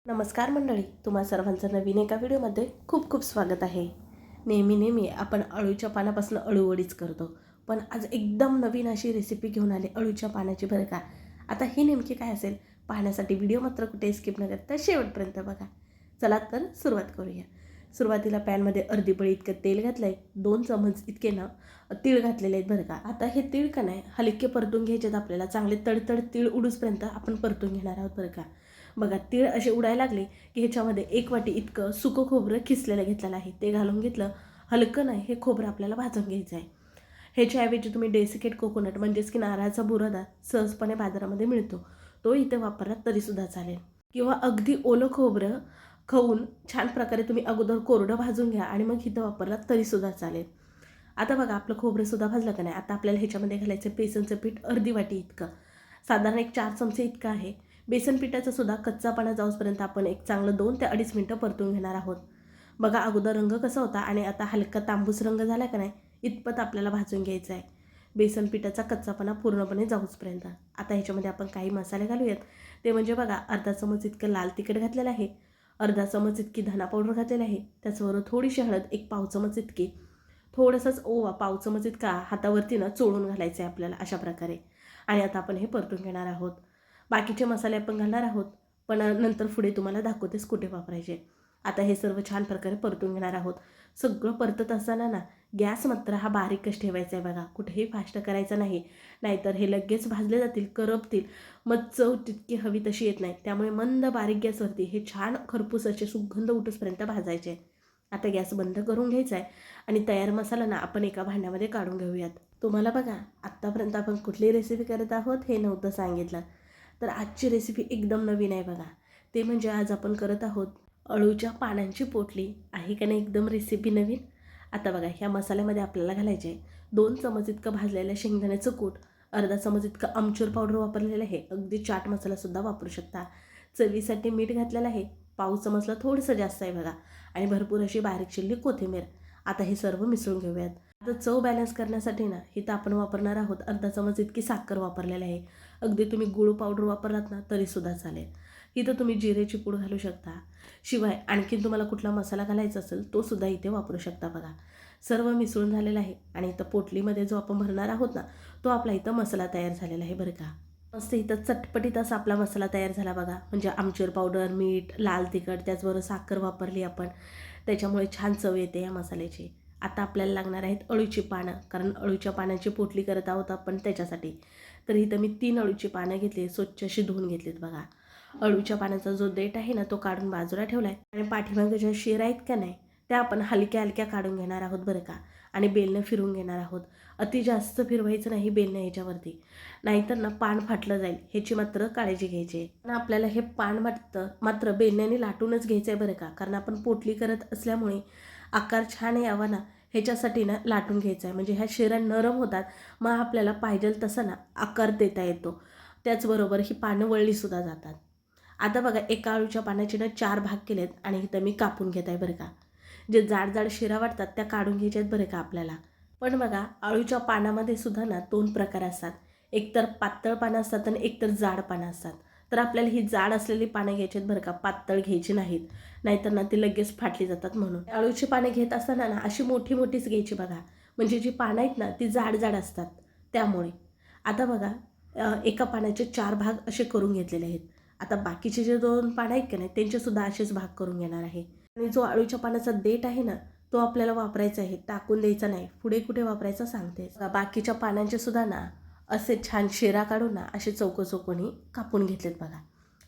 नमस्कार मंडळी, तुम्हा सर्वांचं नवीन एका व्हिडिओमध्ये खूप खूप स्वागत आहे. नेहमी आपण अळूच्या पानापासून अळूवडीच करतो, पण आज एकदम नवीन अशी रेसिपी घेऊन आले अळूच्या पानाची बरं का. आता ही नेमकी काय असेल पाहण्यासाठी व्हिडिओ मात्र कुठे स्किप न करता शेवटपर्यंत बघा. चला तर सुरुवात करूया. सुरुवातीला पॅनमध्ये अर्धी पळी इतकं तेल घातलं आहे, 2 चमच इतके ना तीळ घातलेले आहेत बरं का. आता हे तीळ का नाही हलके परतून घ्यायचे, आपल्याला चांगले तडतड तीळ उडूसपर्यंत आपण परतून घेणार आहोत बरं का. बघा तीळ असे उडायला लागले की ह्याच्यामध्ये 1 वाटी इतकं सुकं खोबरं खिसलेलं घेतलेलं आहे, ते घालून घेतलं. हलकं नाही हे खोबरं आपल्याला भाजून घ्यायचं आहे. ह्याच्याऐवजी तुम्ही डेसिकेट कोकोनट म्हणजेच की नारळाचा बुरादा सहजपणे बाजारामध्ये मिळतो, तो इथे वापरला तरीसुद्धा चालेल. किंवा अगदी ओलं खोबरं खाऊन छान प्रकारे तुम्ही अगोदर कोरडं भाजून घ्या आणि मग इथं वापरला तरीसुद्धा चालेल. आता बघा आपलं खोबरंसुद्धा भाजलं का नाही. आता आपल्याला ह्याच्यामध्ये घालायचं बेसनचं पीठ अर्धी वाटी इतकं, साधारण 1 4 चमचे इतकं आहे. बेसन पिठाचा सुद्धा कच्चापणा जाऊसपर्यंत आपण एक चांगलं 2 ते 2.5 मिनटं परतून घेणार आहोत. बघा अगोदर रंग कसा होता आणि आता हलका तांबूस रंग झाला का नाही, इतपत आपल्याला भाजून घ्यायचं आहे बेसन पिठाचा कच्चापणा पूर्णपणे जाऊसपर्यंत. आता ह्याच्यामध्ये आपण काही मसाले घालूयात. ते म्हणजे बघा अर्धा चमच इतकं लाल तिखट घातलेलं आहे, अर्धा चमच इतकी धना पावडर घातलेली आहे, त्याचबरोबर थोडीशी हळद, 1 पाव चमच इतकी, थोडंसंच ओवा पाव चमच इतका हातावरती ना चोळून घालायचं आहे आपल्याला अशा प्रकारे. आणि आता आपण हे परतून घेणार आहोत. बाकीचे मसाले आपण घालणार आहोत, पण नंतर पुढे तुम्हाला दाखवतेच कुठे वापरायचे. आता हे सर्व छान प्रकारे परतून घेणार आहोत. सगळं परतत असताना ना गॅस मात्र हा बारीकच ठेवायचा आहे बघा, कुठेही फास्ट करायचं नाही, नाहीतर हे लगेच भाजले जातील, करपतील, मग चव तितकी हवी तशी येत नाही. त्यामुळे मंद बारीक गॅसवरती हे छान खरपूस असे सुगंध उठूसपर्यंत भाजायचे. आता गॅस बंद करून घ्यायचा आहे आणि तयार मसाला ना आपण एका भांड्यामध्ये काढून घेऊयात. तुम्हाला बघा आत्तापर्यंत आपण कुठली रेसिपी करत आहोत हे नव्हतं सांगितलं, तर आजची रेसिपी एकदम नवीन आहे बघा. ते म्हणजे आज आपण करत आहोत अळूच्या पानांची पोटली. आहे का नाही एकदम रेसिपी नवीन. आता बघा ह्या मसाल्यामध्ये आपल्याला घालायचे 2 चमच इतकं भाजलेलं शेंगदाण्याचं कूट, अर्धा चमच इतकं आमचूर पावडर वापरलेलं आहे, अगदी चाट मसालासुद्धा वापरू शकता. चवीसाठी मीठ घातलेलं आहे, पाव चमचला थोडंसं जास्त आहे बघा, आणि भरपूर अशी बारीक चिरलेली कोथिंबीर. आता हे सर्व मिसळून घेऊयात. आता चव बॅलन्स करण्यासाठी ना इथं आपण वापरणार आहोत अर्धा चमच इतकी साखर वापरलेली आहे. अगदी तुम्ही गूळ पावडर वापरलात ना तरीसुद्धा चालेल. इथं तुम्ही जिरेची पूड घालू शकता. शिवाय आणखीन तुम्हाला कुठला मसाला घालायचा असेल तो सुद्धा इथे वापरू शकता बघा. सर्व मिसळून झालेलं आहे आणि इथं पोटलीमध्ये जो आपण भरणार आहोत ना, तो आपला इथं मसाला तयार झालेला आहे बरं का. मस्त इथं चटपटीत असा आपला मसाला तयार झाला बघा. म्हणजे आमचूर पावडर, मीठ, लाल तिखट, त्याचबरोबर साखर वापरली आपण, त्याच्यामुळे छान चव येते या मसाल्याची. आता आपल्याला लागणार आहेत अळूची पानं, कारण अळूच्या पानांची पोटली करत आहोत आपण त्याच्यासाठी. तर इथं मी 3 अळूची पानं घेतली, स्वच्छ अशी धुवून घेतलीत बघा. अळूच्या पानाचा जो देठ आहे ना तो काढून बाजूला ठेवला आहे, आणि पाठीमागे ज्या शेरा आहेत का नाही त्या आपण हलक्या हलक्या काढून घेणार आहोत बरं का. आणि बेलनं फिरवून घेणार आहोत. अति जास्त फिरवायचं नाही बेलनं ह्याच्यावरती, नाहीतर ना पान फाटलं जाईल, ह्याची मात्र काळजी घ्यायची आहे. पण आपल्याला हे पान मात्र बेलण्याने लाटूनच घ्यायचं आहे बरं का, कारण आपण पोटली करत असल्यामुळे आकार छान यावा ना ह्याच्यासाठी ना लाटून घ्यायचं आहे. म्हणजे ह्या शेरा नरम होतात, मग आपल्याला पाहिजे तसं ना आकार देता येतो. त्याचबरोबर ही पानं वळलीसुद्धा जातात. आता बघा एका अळूच्या पानाचे ना 4 भाग केलेत आणि इथं मी कापून घेत आहे बरं का. जे जाड जाड शिरा वाटतात त्या काढून घ्यायच्यात बरं का आपल्याला. पण बघा अळूच्या पानामध्ये सुद्धा ना 2 प्रकार असतात, एकतर पातळ पानं असतात आणि एकतर जाड पानं असतात. तर आपल्याला ही जाड असलेली पानं घ्यायची आहेत बरं का, पातळ घ्यायची नाहीत, नाहीतर ना ती लगेच फाटली जातात. म्हणून अळूची पानं घेत असताना ना अशी मोठी मोठीच घ्यायची बघा, म्हणजे जी पानं आहेत ना ती जाड जाड असतात त्यामुळे. आता बघा एका पानाचे 4 भाग असे करून घेतलेले आहेत. आता बाकीचे जे 2 पानं आहेत का नाही त्यांचेसुद्धा असेच भाग करून घेणार आहे. आणि जो अळूच्या पानाचा देठ आहे ना तो आपल्याला वापरायचा आहे, टाकून द्यायचा नाही. पुढे कुठे वापरायचा सांगते. बाकीच्या पानांचे सुद्धा ना असे छान शेरा काढून ना असे चौकोनी कापून घेतलेत बघा.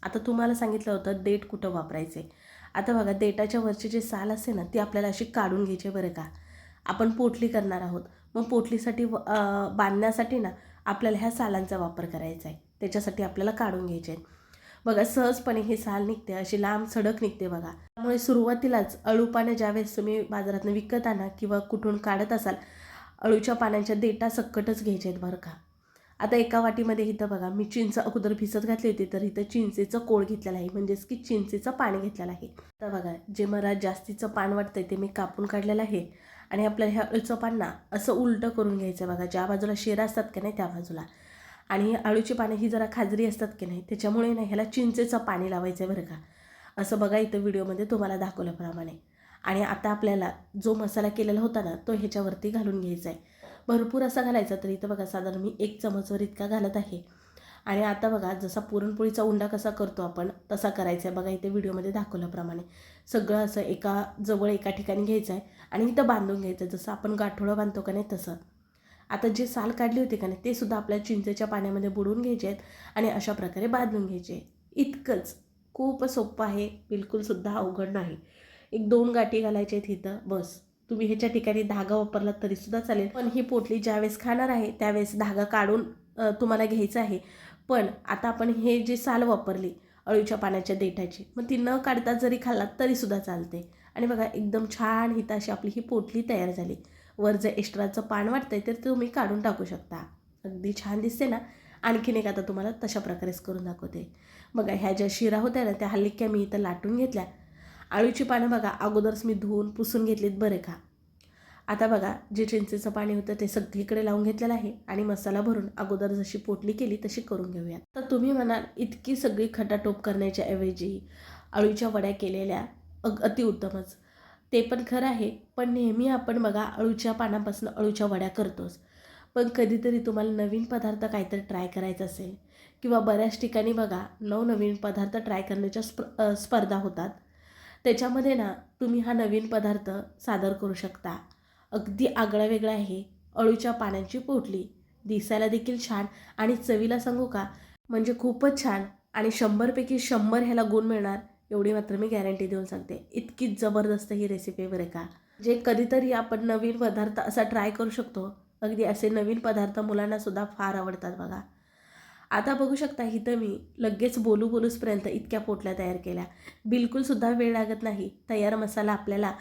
आता तुम्हाला सांगितलं होतं देठ कुठं वापरायचे. आता बघा देठाच्या वरची जी साल असते ना ती आपल्याला अशी काढून घ्यायची बरं का. आपण पोटली करणार आहोत, मग पोटलीसाठी बांधण्यासाठी ना आपल्याला ह्या सालांचा वापर करायचा आहे, त्याच्यासाठी आपल्याला काढून घ्यायचे आहेत बघा. सहजपणे ही साल निघते, अशी लांब सडक निघते बघा. त्यामुळे सुरुवातीलाच अळू पानं ज्यावेळेस तुम्ही बाजारातून विकत आणा किंवा कुठून काढत असाल, अळूच्या पानांच्या देठा सकटच घ्यायचे आहेत बरं का. आता एका वाटीमध्ये इथं बघा मी चिंच अगोदर भिजत घातली होती, तर इथं चिंचेचं कोळ घेतलेलं आहे, म्हणजेच की चिंचेचं पाणी घेतलेलं आहे. तर बघा जे मला जास्तीचं पान वाटतंय ते मी कापून काढलेलं आहे. आणि आपल्याला ह्या अळूचं पान ना असं उलटं करून घ्यायचं आहे बघा, ज्या बाजूला शेरा असतात की नाही त्या बाजूला. आणि अळूची पानं ही जरा खाजरी असतात की नाही, त्याच्यामुळे ना ह्याला चिंचेचं पाणी लावायचं आहे बरं का. असं बघा इथं व्हिडिओमध्ये तुम्हाला दाखवल्याप्रमाणे. आणि आता आपल्याला जो मसाला केलेला होता ना तो ह्याच्यावरती घालून घ्यायचा आहे. भरपूर असा घालायचा, तर इथं बघा साधारण मी 1 चमचवर इतका घालत आहे. आणि आता बघा जसा पुरणपोळीचा उंडा कसा करतो आपण तसा करायचा आहे. बघा इथे व्हिडिओमध्ये दाखवल्याप्रमाणे सगळं असं एका ठिकाणी घ्यायचं आहे आणि इथं बांधून घ्यायचं, जसं आपण गाठोडं बांधतो का नाही तसं. आता जे साल काढली होती का नाही ते सुद्धा आपल्या चिंचेच्या पाण्यामध्ये बुडवून घ्यायचे आहेत आणि अशा प्रकारे बांधून घ्यायचे. इतकंच, खूप सोपं आहे, बिलकुलसुद्धा अवघड नाही. 1-2 गाठी घालायच्या आहेत इथं बस. तुम्ही ह्याच्या ठिकाणी धागा वापरला तरीसुद्धा चालेल, पण ही पोटली ज्यावेळेस खाणार आहे त्यावेळेस धागा काढून तुम्हाला घ्यायचं आहे. पण आता आपण हे जे साल वापरली अळूच्या पानाच्या देठाची, मग ती न काढता जरी खाल्लात तरीसुद्धा चालते. आणि बघा एकदम छान हिता अशी आपली ही पोटली तयार झाली. वर जर एक्स्ट्राचं पान वाटतंय तर तुम्ही काढून टाकू शकता. अगदी छान दिसते ना. आणखीन एक आता तुम्हाला तशा प्रकारेच करून दाखवते. बघा ह्या ज्या शिरा होत्या ना त्या हलक्या मी इथं लाटून घेतल्या. अळूची पानं बघा अगोदरच मी धुवून पुसून घेतलीत बरं का. आता बघा जे चिंचेचं पाणी होतं ते सगळीकडे लावून घेतलेलं आहे आणि मसाला भरून अगोदर जशी पोटली केली तशी करून घेऊयात. तर तुम्ही म्हणाल इतकी सगळी खटाटोप करण्याच्या ऐवजी अळूच्या वड्या केलेल्या अतिउत्तमच. ते पण खरं आहे, पण नेहमी आपण बघा अळूच्या पानापासून अळूच्या वड्या करतोच. पण कधीतरी तुम्हाला नवीन पदार्थ काहीतरी ट्राय करायचा असेल किंवा बऱ्याच ठिकाणी बघा नवनवीन पदार्थ ट्राय करण्याच्या स्पर्धा होतात. त्याच्यामध्ये ना तुम्ही हा नवीन पदार्थ सादर करू शकता. अगदी आगळा वेगळा आहे. अळूच्या पानांची पोटली दिसायला देखील छान आणि चवीला सांगू का म्हणजे खूपच छान. आणि 100पैकी 100 ह्याला गुण मिळणार एवढी मात्र मी गॅरंटी देऊन सांगते. इतकीच जबरदस्त ही रेसिपी बरं का. जे कधीतरी आपण नवीन पदार्थ असा ट्राय करू शकतो. अगदी असे नवीन पदार्थ मुलांनासुद्धा फार आवडतात बघा. आता बघू शकता इथं मी लगेच बोलूसपर्यंत इतक्या पोटल्या तयार केल्या. बिलकुलसुद्धा वेळ लागत नाही. तयार मसाला आपल्याला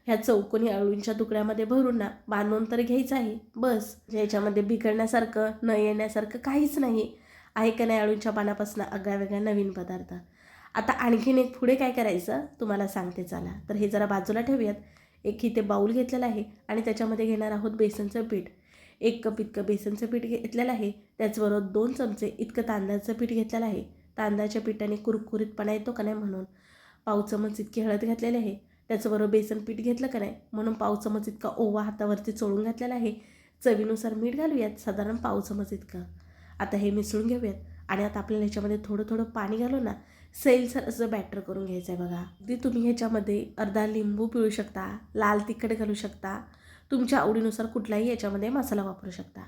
ह्या चौकोनी अळूंच्या तुकड्यामध्ये भरून ना बांधून तर घ्यायचं आहे बस. ह्याच्यामध्ये बिघडण्यासारखं न येण्यासारखं काहीच नाही आहे का नाही. अळूंच्या पानापासून आगळ्यावेगळा नवीन पदार्थ. आता आणखीन एक पुढे काय करायचं तुम्हाला सांगते चला. तर हे जरा बाजूला ठेवूयात. एक इथे बाऊल घेतलेला आहे आणि त्याच्यामध्ये घेणार आहोत बेसनचं पीठ. 1 कप इतकं बेसनचं पीठ घेतलेलं आहे. त्याचबरोबर 2 चमचे इतकं तांदळाचं पीठ घेतलेलं आहे. तांदळाच्या पिठाने कुरकुरीतपणा येतो का नाही म्हणून. पाव चमच इतकी हळद घातलेली आहे. त्याचबरोबर बेसन पीठ घेतलं का नाही म्हणून पाव चमच इतका ओवा हातावरती चोळून घातलेला आहे. चवीनुसार मीठ घालूयात साधारण पाव चमच इतकं. आता हे मिसळून घेऊयात आणि आता आपल्याला ह्याच्यामध्ये थोडं पाणी घालून ना सैलसर असं बॅटर करून घ्यायचं आहे बघा. अगदी तुम्ही ह्याच्यामध्ये अर्धा लिंबू पिळू शकता, लाल तिखट घालू शकता, तुमच्या आवडीनुसार कुठलाही याच्यामध्ये मसाला वापरू शकता.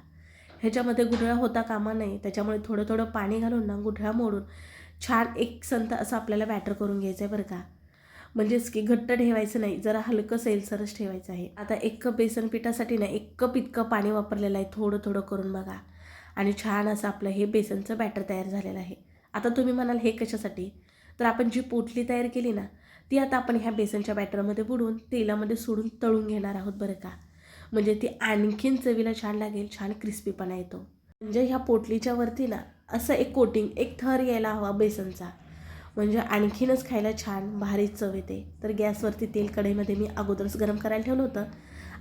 ह्याच्यामध्ये गुठळा होता कामा नये, त्याच्यामुळे थोडं पाणी घालून ना गुठळा मोडून छान एक संत असं आपल्याला बॅटर करून घ्यायचं आहे बरं का. म्हणजेच की घट्ट ठेवायचं नाही, जरा हलकं सैलसरच ठेवायचं आहे. आता 1 कप बेसन पिठासाठी ना 1 कप इतकं पाणी वापरलेलं आहे. थोडं करून बघा आणि छान असं आपलं हे बेसनचं बॅटर तयार झालेलं आहे. आता तुम्ही म्हणाल हे कशासाठी, तर आपण जी पोटली तयार केली ना ती आता आपण ह्या बेसनच्या बॅटरमध्ये बुडवून तेलामध्ये सोडून तळून घेणार आहोत बरं का. म्हणजे ती आणखीन चवीला छान लागेल, छान क्रिस्पीपणा येतो. म्हणजे ह्या पोटलीच्या वरती ना असं एक कोटिंग, एक थर यायला हवा बेसनचा, म्हणजे आणखीनच खायला छान भारी चव येते. तर गॅसवरती तेल कढईमध्ये मी अगोदरच गरम करायला ठेवलं होतं.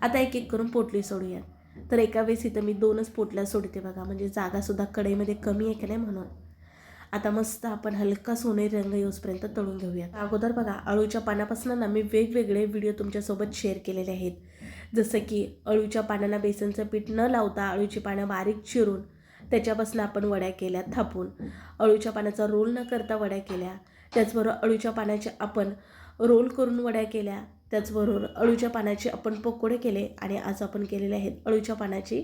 आता एक करून पोटली सोडूया. तर एका वेळेस इथं मी 2च पोटल्या सोडते बघा, म्हणजे जागासुद्धा कढईमध्ये कमी आहे का नाही म्हणून. आता मस्त आपण हलका सोनेरी रंग येऊसपर्यंत तळून घेऊयात. अगोदर बघा अळूच्या पानापासून ना मी वेगवेगळे व्हिडिओ तुमच्यासोबत शेअर केलेले आहेत. जसं की अळूच्या पानांना बेसनचं पीठ न लावता अळूची पानं बारीक चिरून त्याच्यापासून आपण वड्या केल्या थापून, अळूच्या पानाचा रोल न करता वड्या केल्या, त्याचबरोबर अळूच्या पानाचे आपण रोल करून वड्या केल्या, त्याचबरोबर अळूच्या पानाचे आपण पकोडे केले आणि आज आपण केलेले आहेत अळूच्या पानाची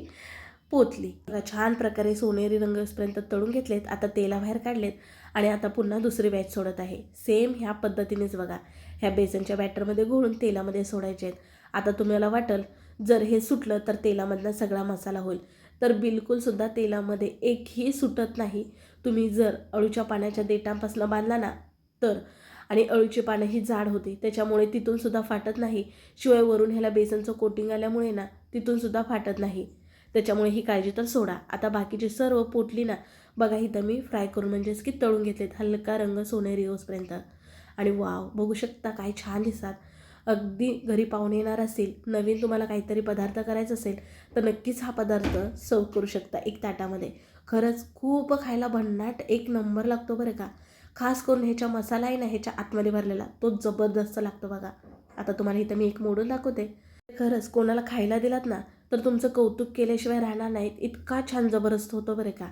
पोतली. छान प्रकारे सोनेरी रंगपर्यंत तळून घेतलेत. आता तेलाबाहेर काढलेत आणि आता पुन्हा दुसरी बॅच सोडत आहे. सेम ह्या पद्धतीनेच बघा ह्या बेसनच्या बॅटरमध्ये घोळून तेलामध्ये सोडायचे आहेत. आता तुम्हाला वाटेल जर हे सुटलं तर तेलामधला सगळा मसाला होईल, तर बिलकुलसुद्धा तेलामध्ये एकही सुटत नाही. तुम्ही जर अळूच्या पानाच्या देठांपासून बांधला ना तर, आणि अळूची पानं ही जाड होती त्याच्यामुळे तिथूनसुद्धा फाटत नाही. शिवाय वरून ह्याला बेसनचं कोटिंग आल्यामुळे ना तिथूनसुद्धा फाटत नाही. त्याच्यामुळे ही काळजी तर सोडा. आता बाकीची सर्व पोटली ना बघा इथं मी फ्राय करून म्हणजेच की तळून घेतलेत हलका रंग सोनेरी येऊसपर्यंत. आणि वाव बघू शकता काय छान दिसतात. अगदी घरी पाहुणे येणार असेल, नवीन तुम्हाला काहीतरी पदार्थ करायचा असेल तर नक्कीच हा पदार्थ सर्व करू शकता एक ताटामध्ये. खरंच खूप खायला भन्नाट एक नंबर लागतो बरं का. खास करून ह्याचा मसाला आहे ना, ह्याच्या आतमध्ये भरलेला तो जबरदस्त लागतो बघा. आता तुम्हाला इथं मी एक मोडून दाखवते. खरंच कोणाला खायला दिलात ना तर तुमचं कौतुक केल्याशिवाय राहणार नाहीत. इतका छान जबरदस्त होतो बरं का.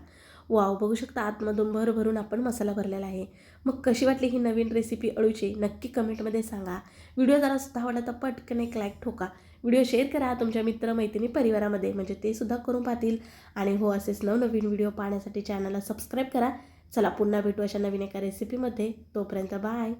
वाव, बघू शकता आतमधून भरभरून आपण मसाला भरलेला आहे. मग कशी वाटली ही नवीन रेसिपी अळूची नक्की कमेंटमध्ये सांगा. व्हिडिओ जरा सुद्धा आवडला तर पटकन एक लाईक ठोका. व्हिडिओ शेअर करा तुमच्या मित्रमैत्रिणी परिवारामध्ये, म्हणजे ते सुद्धा करून पाहतील. आणि हो, असेच नवनवीन व्हिडिओ पाहण्यासाठी चॅनलला सबस्क्राईब करा. चला पुन्हा भेटू अशा नवीन एका रेसिपीमध्ये. तोपर्यंत बाय.